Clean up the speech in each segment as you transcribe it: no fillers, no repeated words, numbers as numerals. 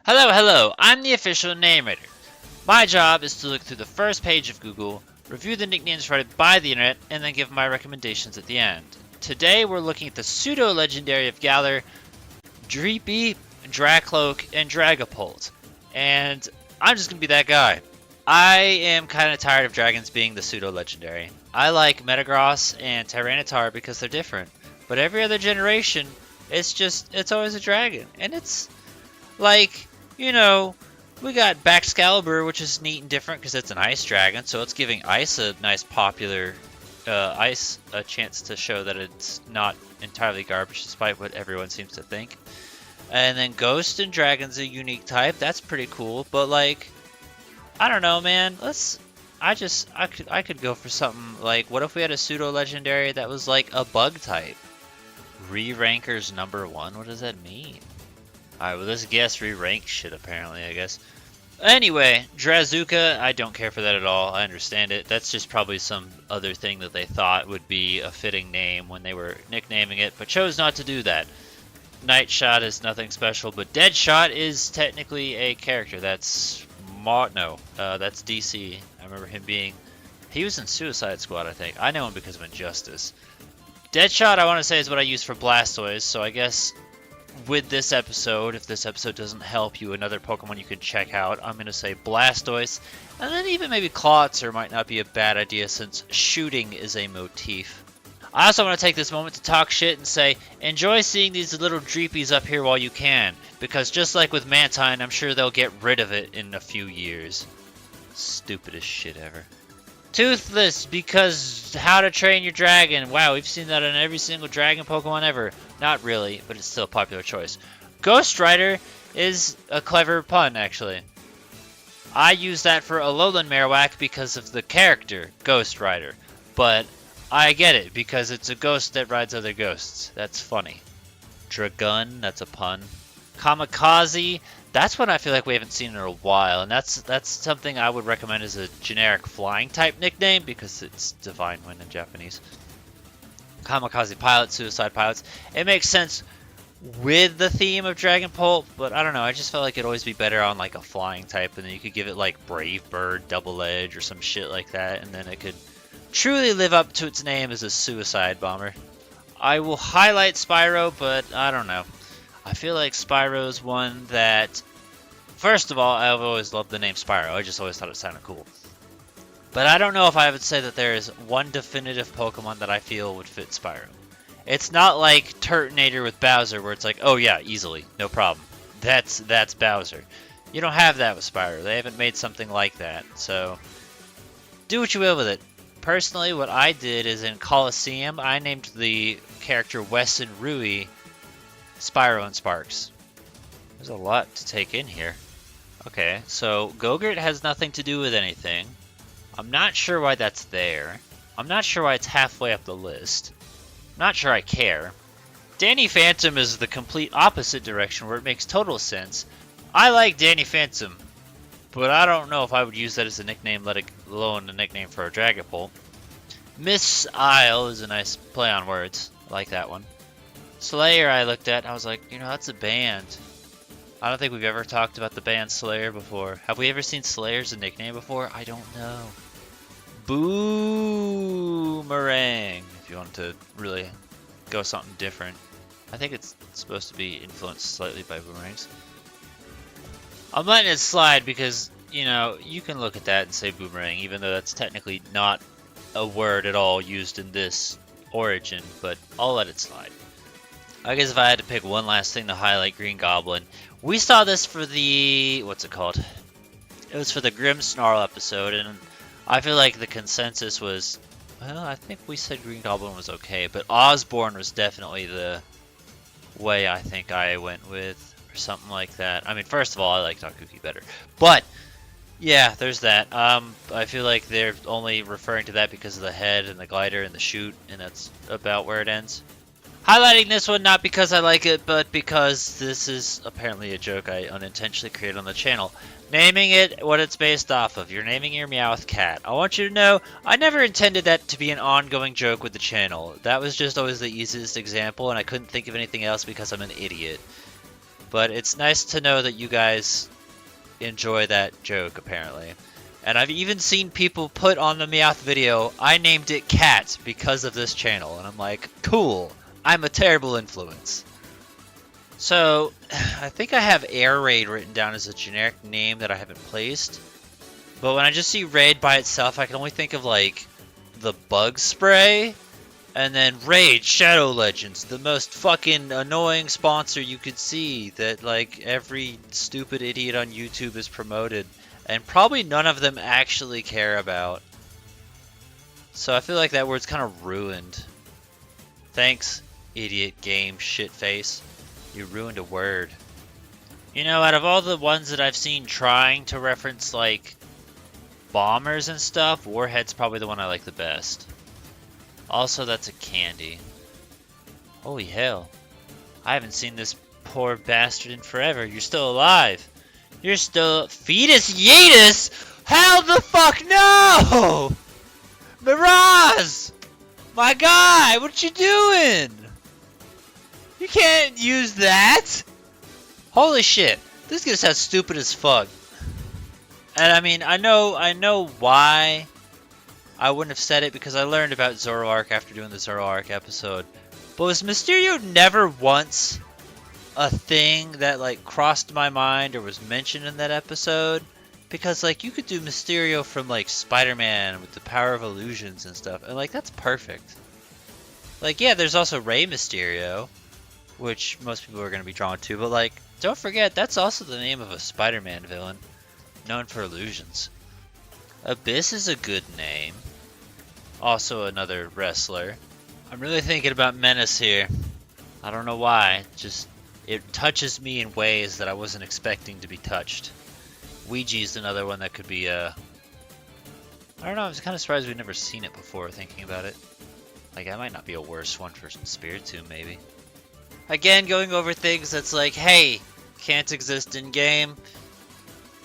Hello, I'm the official name rater. My job is to look through the first page of Google, review the nicknames provided by the internet, and then give my recommendations at the end. Today we're looking at the pseudo-legendary of Galar, Dreepy, Drakloak, and Dragapult. And I'm just gonna be that guy. I am kind of tired of dragons being the pseudo-legendary. I like Metagross and Tyranitar because they're different. But every other generation, it's always a dragon. And it's like, you know, we got Baxcalibur, which is neat and different because it's an ice dragon, so it's giving ice a nice popular ice a chance to show that it's not entirely garbage, despite what everyone seems to think. And then Ghost and Dragon's a unique type. That's pretty cool. But like, I don't know, man. I could go for something like, what if we had a pseudo legendary that was like a bug type? Re-rankers #1. What does that mean? Alright, well, this guess re-rank shit, apparently, I guess. Anyway, Drazuka, I don't care for that at all. I understand it. That's just probably some other thing that they thought would be a fitting name when they were nicknaming it, but chose not to do that. Nightshot is nothing special, but Deadshot is technically a character. That's that's DC. I remember him being... He was in Suicide Squad, I think. I know him because of Injustice. Deadshot, I want to say, is what I use for Blastoise, so I guess... with this episode, if this episode doesn't help you, another Pokemon you can check out, I'm going to say Blastoise, and then even maybe Clawitzer might not be a bad idea since shooting is a motif. I also want to take this moment to talk shit and say, enjoy seeing these little Dreepies up here while you can, because just like with Mantine, I'm sure they'll get rid of it in a few years. Stupidest shit ever. Toothless, because how to train your dragon. Wow, we've seen that in every single dragon Pokemon ever. Not really, but it's still a popular choice. Ghost Rider is a clever pun, actually. I use that for Alolan Marowak because of the character, Ghost Rider. But I get it, because it's a ghost that rides other ghosts. That's funny. Dragun, that's a pun. Kamikaze, that's one I feel like we haven't seen in a while, and that's something I would recommend as a generic flying type nickname because it's Divine Wind in Japanese. Kamikaze Pilot, Suicide Pilots. It makes sense with the theme of Dragapult, but I don't know, I just felt like it'd always be better on like a flying type, and then you could give it like Brave Bird, Double Edge, or some shit like that, and then it could truly live up to its name as a suicide bomber. I will highlight Spyro, but I don't know. I feel like Spyro's one that, first of all, I've always loved the name Spyro. I just always thought it sounded cool. But I don't know if I would say that there is one definitive Pokemon that I feel would fit Spyro. It's not like Turtonator with Bowser, where it's like, oh yeah, easily, no problem. That's Bowser. You don't have that with Spyro. They haven't made something like that. So, do what you will with it. Personally, what I did is in Coliseum, I named the character Wesson Rui Spyro and Sparks. There's a lot to take in here. Okay, so Gogurt has nothing to do with anything. I'm not sure why that's there. I'm not sure why it's halfway up the list. I'm not sure I care. Danny Phantom is the complete opposite direction where it makes total sense. I like Danny Phantom, but I don't know if I would use that as a nickname, let alone a nickname for a Dragapult. Miss Isle is a nice play on words. I like that one. Slayer I looked at, I was like, that's a band. I don't think we've ever talked about the band Slayer before. Have we ever seen Slayer as a nickname before? I don't know. Boomerang, if you want to really go something different. I think it's supposed to be influenced slightly by boomerangs. I'm letting it slide because, you can look at that and say boomerang, even though that's technically not a word at all used in this origin, but I'll let it slide. I guess if I had to pick one last thing to highlight Green Goblin, we saw this for the... what's it called? It was for the Grimmsnarl episode, and I feel like the consensus was... well, I think we said Green Goblin was okay, but Osborne was definitely the way I think I went with, or something like that. I mean, first of all, I like Takuki better. But, yeah, there's that. I feel like they're only referring to that because of the head and the glider and the chute, and that's about where it ends. Highlighting this one not because I like it, but because this is apparently a joke I unintentionally created on the channel. Naming it what it's based off of. You're naming your Meowth cat. I want you to know, I never intended that to be an ongoing joke with the channel. That was just always the easiest example, and I couldn't think of anything else because I'm an idiot. But it's nice to know that you guys enjoy that joke, apparently. And I've even seen people put on the Meowth video, I named it Cat because of this channel. And I'm like, cool, I'm a terrible influence. So, I think I have Air Raid written down as a generic name that I haven't placed. But when I just see Raid by itself, I can only think of like the bug spray. And then Raid Shadow Legends, the most fucking annoying sponsor you could see that like every stupid idiot on YouTube is promoted. And probably none of them actually care about. So I feel like that word's kind of ruined. Thanks, idiot game shitface. You ruined a word. You know, out of all the ones that I've seen trying to reference like bombers and stuff, Warhead's probably the one I like the best. Also, that's a candy. Holy hell. I haven't seen this poor bastard in forever. You're still alive. You're still... Fetus Yeetus? Hell the fuck no! Miraz! My guy, what you doing? You can't use that! Holy shit. This gonna sound stupid as fuck. And I mean, I know why I wouldn't have said it, because I learned about Zoroark after doing the Zoroark episode. But was Mysterio never once a thing that like crossed my mind or was mentioned in that episode? Because like you could do Mysterio from like Spider-Man with the power of illusions and stuff, and like that's perfect. Like yeah, there's also Rey Mysterio, which most people are going to be drawn to, but like don't forget that's also the name of a Spider-Man villain known for illusions. Abyss is a good name. Also another wrestler. I'm really thinking about Menace here. I don't know why, just it touches me in ways that I wasn't expecting to be touched. Ouija's another one that could be I don't know, I was kind of surprised we've never seen it before, thinking about it. Like, that might not be a worse one for Spiritomb, maybe. Again, going over things that's like, hey, can't exist in-game.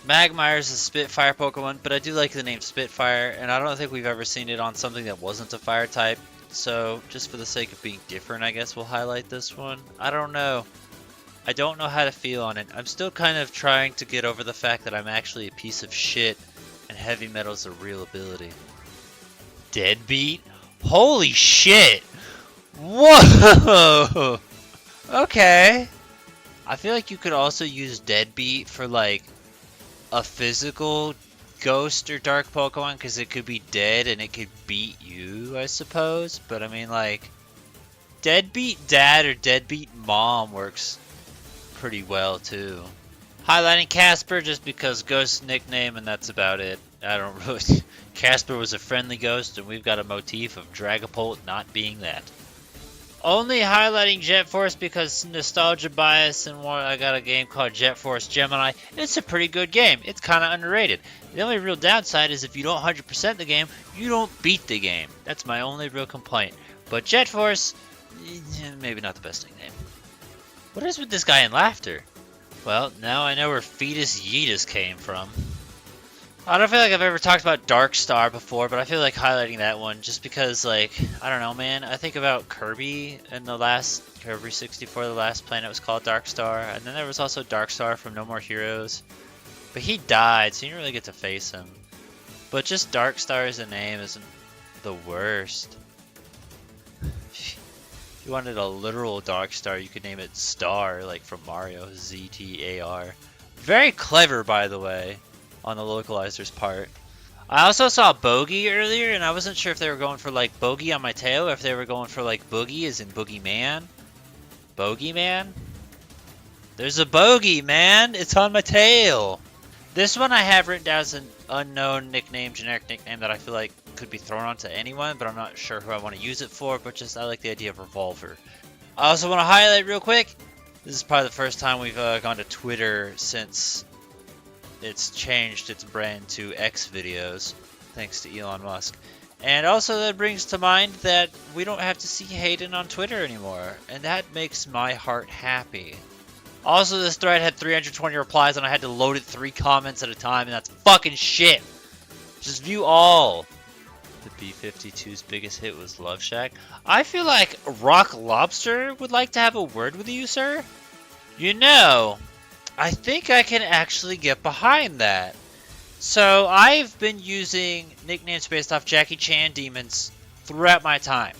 Magmire's a Spitfire Pokemon, but I do like the name Spitfire, and I don't think we've ever seen it on something that wasn't a fire type. So, just for the sake of being different, I guess we'll highlight this one. I don't know. I don't know how to feel on it. I'm still kind of trying to get over the fact that I'm actually a piece of shit, and heavy metal's a real ability. Deadbeat? Holy shit! Whoa! Okay. I feel like you could also use Deadbeat for like a physical ghost or dark Pokemon, because it could be dead and it could beat you, I suppose. But I mean, like, Deadbeat Dad or Deadbeat Mom works pretty well too. Highlighting Casper just because Ghost's nickname, and that's about it. I don't really... Casper was a friendly ghost, and we've got a motif of Dragapult not being that. Only highlighting Jet Force because nostalgia bias, and I got a game called Jet Force Gemini. It's a pretty good game. It's kind of underrated. The only real downside is if you don't 100% the game, you don't beat the game. That's my only real complaint. But Jet Force, maybe not the best nickname. What is with this guy in laughter? Well, now I know where Fetus Yeetus came from. I don't feel like I've ever talked about Dark Star before, but I feel like highlighting that one just because, like, I don't know, man. I think about Kirby in the last Kirby 64, the last planet was called Dark Star, and then there was also Dark Star from No More Heroes, but he died, so you didn't really get to face him. But just Dark Star as a name isn't the worst. If you wanted a literal Dark Star, you could name it Star, like from Mario, Z-T-A-R. Very clever, by the way, on the localizer's part. I also saw Bogey earlier, and I wasn't sure if they were going for like Bogey on my tail, or if they were going for like Boogie as in Boogeyman. Bogeyman? There's a Bogey, man! It's on my tail! This one I have written down as an unknown nickname, generic nickname that I feel like could be thrown onto anyone, but I'm not sure who I want to use it for, but just I like the idea of Revolver. I also want to highlight real quick, this is probably the first time we've gone to Twitter since it's changed its brand to X videos, thanks to Elon Musk. And also that brings to mind that we don't have to see Hayden on Twitter anymore, and that makes my heart happy. Also, this thread had 320 replies, and I had to load it 3 comments at a time, and that's fucking shit! Just view all! The B-52's biggest hit was Love Shack. I feel like Rock Lobster would like to have a word with you, sir. You know, I think I can actually get behind that. So I've been using nicknames based off Jackie Chan demons throughout my time.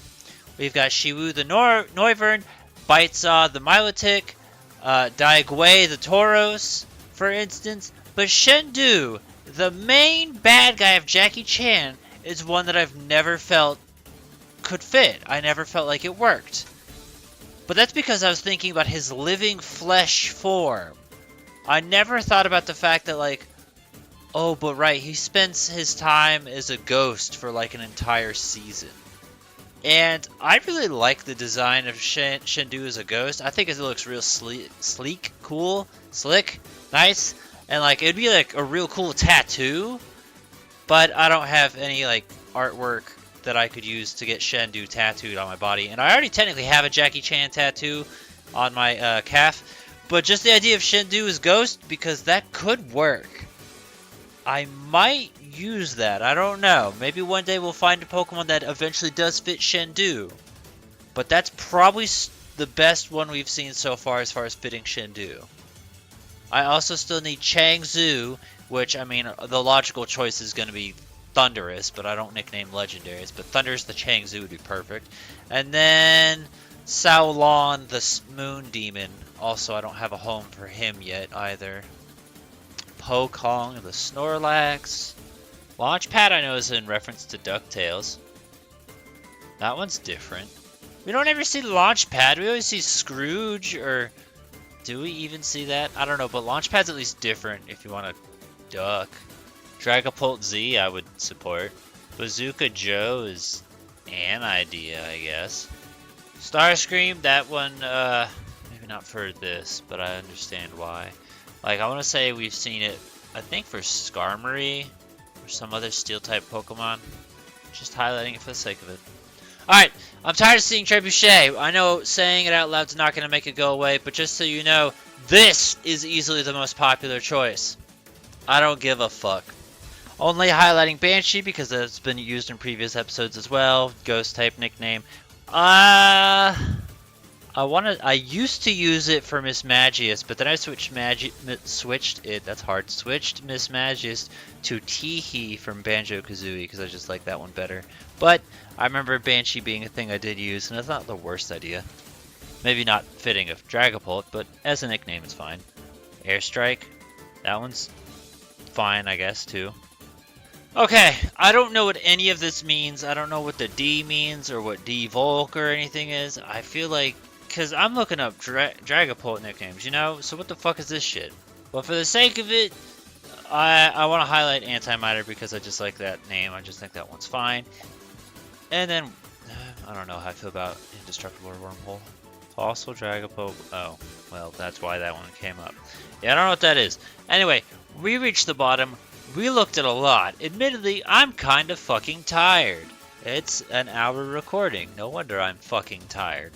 We've got Shiwu the Noivern, Bitesaw the Milotic, Daigui the Tauros, for instance. But Shendu, the main bad guy of Jackie Chan, is one that I've never felt could fit. I never felt like it worked. But that's because I was thinking about his living flesh form. I never thought about the fact that, like, oh, but right, he spends his time as a ghost for like an entire season. And I really like the design of Shendu as a ghost. I think it looks real sleek, cool, slick, nice. And like, it'd be like a real cool tattoo. But I don't have any like artwork that I could use to get Shendu tattooed on my body. And I already technically have a Jackie Chan tattoo on my calf. But just the idea of Shendu as ghost, because that could work. I might use that. I don't know. Maybe one day we'll find a Pokemon that eventually does fit Shendu. But that's probably the best one we've seen so far as fitting Shendu. I also still need Changzu, which, I mean, the logical choice is going to be Thundurus, but I don't nickname legendaries. But Thundurus the Changzu would be perfect. And then Saolon the Moon Demon. Also, I don't have a home for him yet either. Pokong the Snorlax. Launchpad I know is in reference to DuckTales. That one's different. We don't ever see Launchpad. We always see Scrooge, or do we even see that? I don't know, but Launchpad's at least different if you want to duck. Dragapult Z I would support. Bazooka Joe is an idea, I guess. Starscream, that one, maybe not for this, but I understand why. Like, I want to say we've seen it, I think, for Skarmory or some other Steel-type Pokemon. Just highlighting it for the sake of it. Alright, I'm tired of seeing Trebuchet. I know saying it out loud is not going to make it go away, but just so you know, this is easily the most popular choice. I don't give a fuck. Only highlighting Banshee because it's been used in previous episodes as well. Ghost-type nickname. I used to use it for Mismagius, but then I switched Mismagius to Teehee from Banjo-Kazooie because I just like that one better. But I remember Banshee being a thing I did use, and it's not the worst idea. Maybe not fitting of Dragapult, but as a nickname it's fine. Airstrike, that one's fine, I guess, too. Okay, I don't know what any of this means. I don't know what the D means or what D-Volk or anything is. I feel like, because I'm looking up Dragapult nicknames, you know? So what the fuck is this shit? Well, for the sake of it, I want to highlight Antimatter because I just like that name. I just think that one's fine. And then, I don't know how I feel about Indestructible or Wormhole. Fossil Dragapult. Oh, well, that's why that one came up. Yeah, I don't know what that is. Anyway, we reached the bottom. We looked at a lot. Admittedly, I'm kind of fucking tired. It's an hour recording. No wonder I'm fucking tired.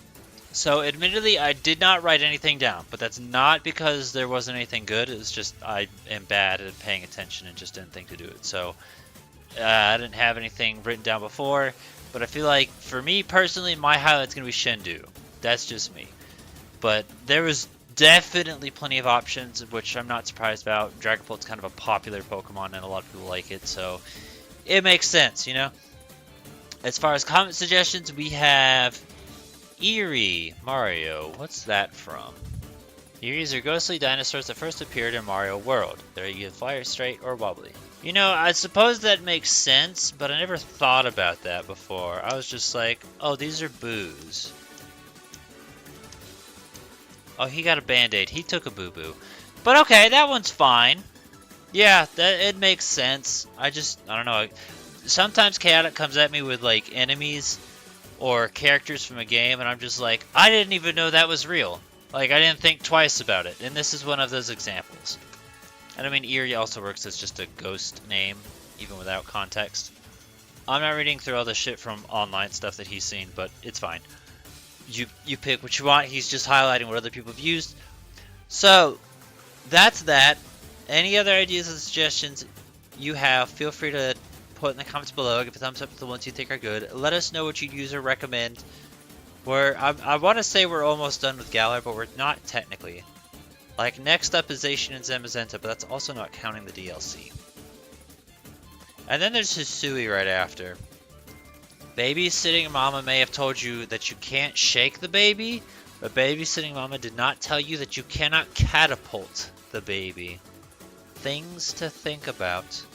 So, admittedly, I did not write anything down, but that's not because there wasn't anything good. It's just I am bad at paying attention and just didn't think to do it. So, I didn't have anything written down before, but I feel like, for me personally, my highlight's going to be Shendu. That's just me. But there was definitely plenty of options, which I'm not surprised about. Dragapult's kind of a popular Pokemon, and a lot of people like it, so it makes sense, you know? As far as comment suggestions, we have Eerie Mario. What's that from? Eeries are ghostly dinosaurs that first appeared in Mario World. They're either fire, straight, or wobbly. You know, I suppose that makes sense, but I never thought about that before. I was just like, oh, these are boos. Oh, he got a band-aid. He took a boo-boo. But okay, that one's fine. Yeah, it makes sense. I don't know. Sometimes Chaotic comes at me with, like, enemies or characters from a game, and I'm just like, I didn't even know that was real. Like, I didn't think twice about it. And this is one of those examples. And I mean, Eerie also works as just a ghost name, even without context. I'm not reading through all the shit from online stuff that he's seen, but it's fine. You pick what you want. He's just highlighting what other people have used. So, that's that. Any other ideas and suggestions you have, feel free to put in the comments below. Give a thumbs up to the ones you think are good. Let us know what you'd use or recommend. I want to say we're almost done with Galar, but we're not technically. Like, next up is Aviation and Zamazenta, but that's also not counting the DLC. And then there's Hisui right after. Babysitting Mama may have told you that you can't shake the baby, but Babysitting Mama did not tell you that you cannot catapult the baby. Things to think about.